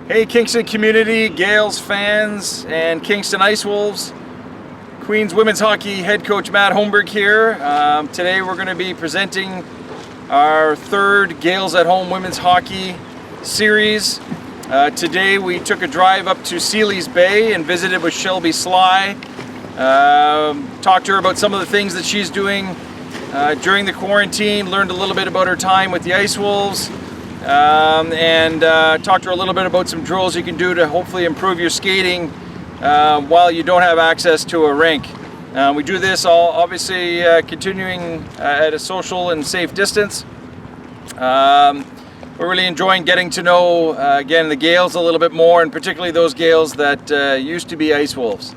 Hey Kingston community, Gaels fans, and Kingston Ice Wolves. Queens Women's Hockey head coach Matt Holmberg here. Today we're going to be presenting our third Gaels at Home Women's Hockey series. Today we took a drive up to Seeley's Bay and visited with Shelby Sly. Talked to her about some of the things that she's doing during the quarantine, learned a little bit about her time with the Ice Wolves. And talk to her a little bit about some drills you can do to hopefully improve your skating while you don't have access to a rink. We do this all obviously continuing at a social and safe distance. We're really enjoying getting to know again the Gaels a little bit more, and particularly those Gaels that used to be Ice Wolves.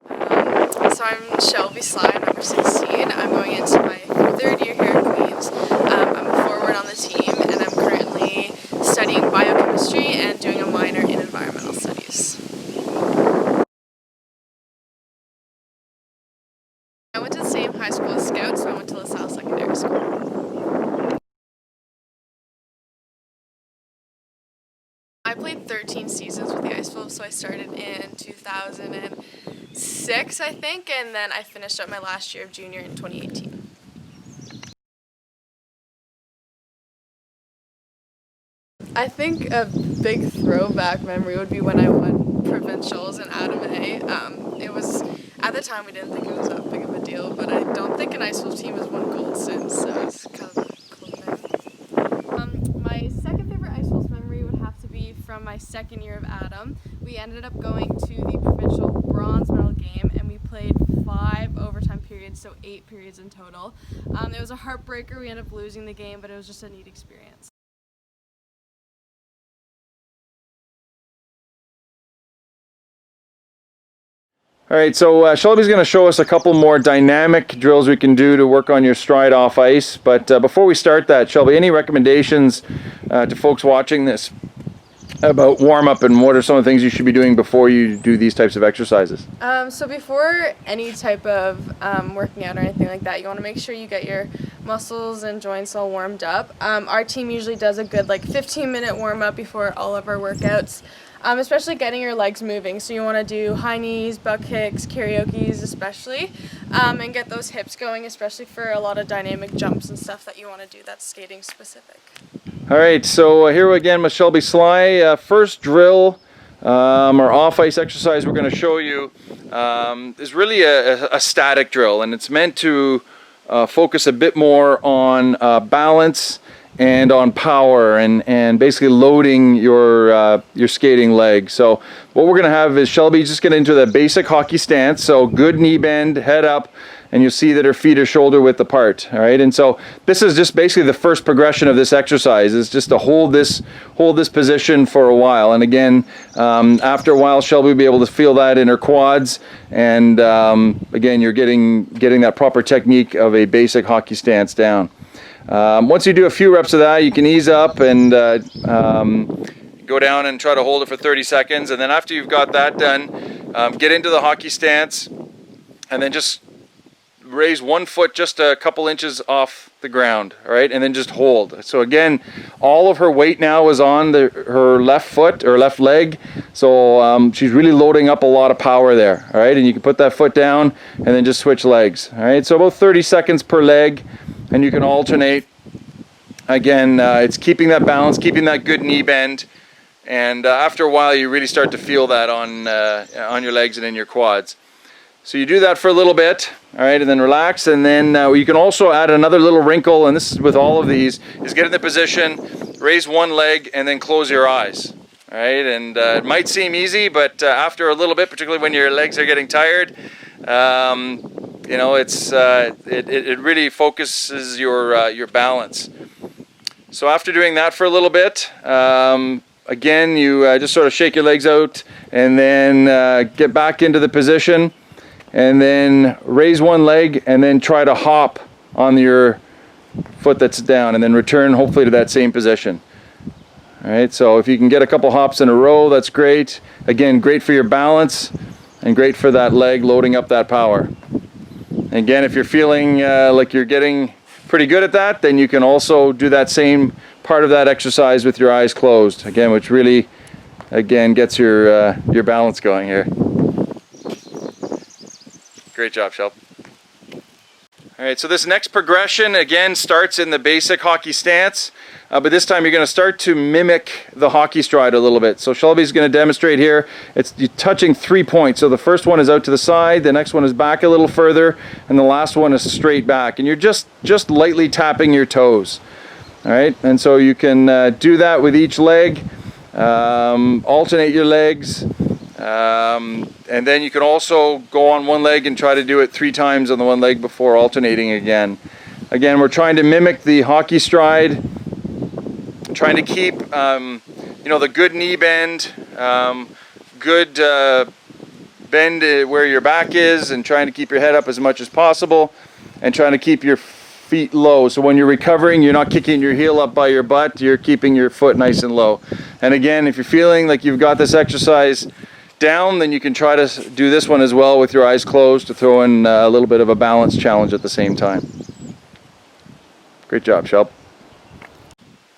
So I'm Shelby Sly, number 16. I'm going into my third year here at Queens. I'm a forward on the team, and I'm currently studying biochemistry and doing a minor in environmental studies. I went to the same high school as Scouts, so I went to LaSalle Secondary School. I played 13 seasons with the Ice Wolves, so I started in 2006, I think, and then I finished up my last year of junior in 2018. I think a big throwback memory would be when I won provincials in Adam A. It was, at the time we didn't think it was that big of a deal, but I don't think an Ice Wolf team has won gold since, so it's kind of a cool thing. My second favorite Ice Wolves memory would have to be from my second year of Adam. We ended up going to the provincial bronze medal game, and we played 5 overtime periods, so 8 periods in total. It was a heartbreaker. We ended up losing the game, but it was just a neat experience. All right, so Shelby's going to show us a couple more dynamic drills we can do to work on your stride off ice. But before we start that, Shelby, any recommendations to folks watching this about warm-up, and what are some of the things you should be doing before you do these types of exercises? So before any type of working out or anything like that, you want to make sure you get your muscles and joints all warmed up. Our team usually does a good 15-minute warm-up before all of our workouts. Especially getting your legs moving. So you want to do high knees, buck kicks, karaoke's especially, and get those hips going, especially for a lot of dynamic jumps and stuff that you want to do that's skating specific. All right, so here again with Shelby Sly. First drill or off-ice exercise we're going to show you is really a static drill, and it's meant to focus a bit more on balance and on power, and basically loading your skating leg. So what we're going to have is Shelby just get into the basic hockey stance, so good knee bend, head up, and you'll see that her feet are shoulder width apart. All right, and so this is just basically the first progression of this exercise, is just to hold this position for a while. And again, after a while, Shelby will be able to feel that in her quads, and again, you're getting that proper technique of a basic hockey stance down. Once you do a few reps of that, you can ease up and go down and try to hold it for 30 seconds. And then after you've got that done, get into the hockey stance, and then just raise one foot just a couple inches off the ground, all right? And then just hold. So again, all of her weight now is on her left foot or left leg. So she's really loading up a lot of power there, all right? And you can put that foot down and then just switch legs, all right? So about 30 seconds per leg. And you can alternate. Again, it's keeping that balance, keeping that good knee bend, and after a while, you really start to feel that on your legs and in your quads. So you do that for a little bit, all right, and then relax. And then you can also add another little wrinkle, and this is with all of these, is get in the position, raise one leg, and then close your eyes. All right, and it might seem easy, but after a little bit, particularly when your legs are getting tired, you know, it really focuses your balance. So after doing that for a little bit, again, you just sort of shake your legs out, and then get back into the position, and then raise one leg, and then try to hop on your foot that's down, and then return hopefully to that same position. All right, so if you can get a couple hops in a row, that's great. Again, great for your balance and great for that leg loading up that power. Again, if you're feeling like you're getting pretty good at that, then you can also do that same part of that exercise with your eyes closed, again, which really, again, gets your balance going here. Great job, Shelby. All right, so this next progression, again, starts in the basic hockey stance, but this time you're going to start to mimic the hockey stride a little bit. So Shelby's going to demonstrate here. You're touching 3 points. So the first one is out to the side, the next one is back a little further, and the last one is straight back. And you're just lightly tapping your toes. All right, and so you can do that with each leg, alternate your legs. And then you can also go on one leg and try to do it 3 times on the one leg before alternating again. Again, we're trying to mimic the hockey stride, trying to keep the good knee bend, good bend where your back is, and trying to keep your head up as much as possible, and trying to keep your feet low. So when you're recovering, you're not kicking your heel up by your butt, you're keeping your foot nice and low. And again, if you're feeling like you've got this exercise down, then you can try to do this one as well with your eyes closed to throw in a little bit of a balance challenge at the same time. Great job, Shelb.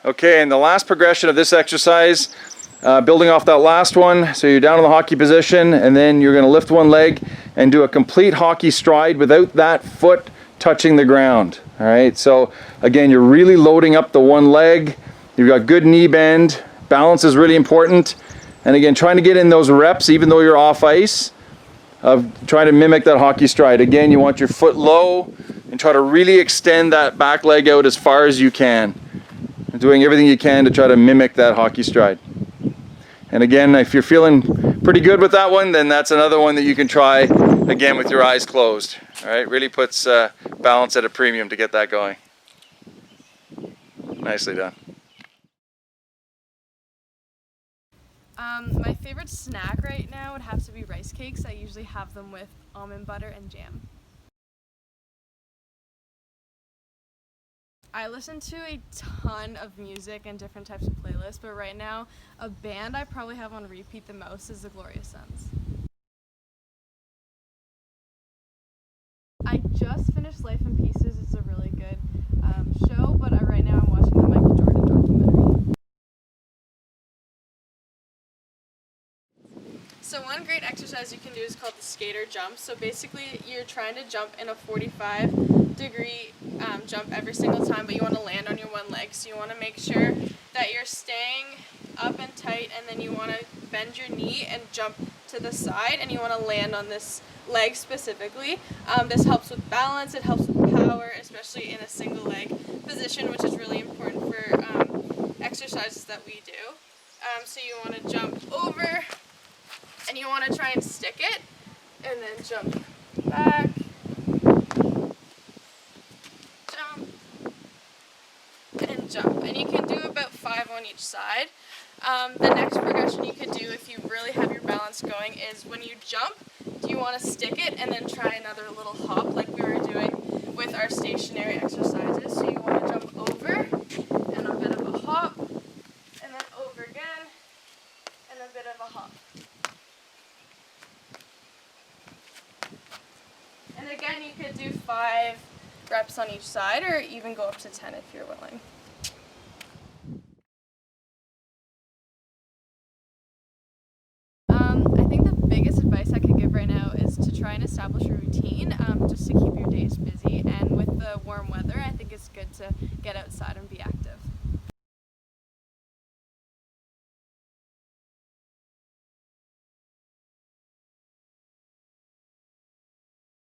Okay, and the last progression of this exercise, building off that last one, so you're down in the hockey position, and then you're going to lift one leg and do a complete hockey stride without that foot touching the ground. All right, so again, you're really loading up the one leg. You've got good knee bend. Balance is really important. And again, trying to get in those reps, even though you're off ice, of trying to mimic that hockey stride. Again, you want your foot low and try to really extend that back leg out as far as you can. And doing everything you can to try to mimic that hockey stride. And again, if you're feeling pretty good with that one, then that's another one that you can try, again, with your eyes closed. All right, really puts balance at a premium to get that going. Nicely done. My favorite snack right now would have to be rice cakes. I usually have them with almond butter and jam. I listen to a ton of music and different types of playlists, but right now, a band I probably have on repeat the most is the Glorious Sons. I just finished Life in Pieces. It's a really good show, but right now I'm watching the Michael Jordan documentary. So one great exercise you can do is called the skater jump. So basically you're trying to jump in a 45-degree jump every single time, but you want to land on your one leg. So you want to make sure that you're staying up and tight, and then you want to bend your knee and jump to the side, and you want to land on this leg specifically. This helps with balance, it helps with power, especially in a single leg position, which is really important for exercises that we do. So you want to jump over, and you want to try and stick it, and then jump back, jump, and jump. And you can do about 5 on each side. The next progression you could do if you really have your balance going is when you jump, you want to stick it and then try another little hop like we were doing with our stationary exercises. So you want to jump over, and a bit of a hop, and then over again, and a bit of a hop. And again, you could do 5 reps on each side, or even go up to 10 if you're willing. I think the biggest advice I could give right now is to try and establish a routine just to keep your days busy. And with the warm weather, I think it's good to get outside and be active.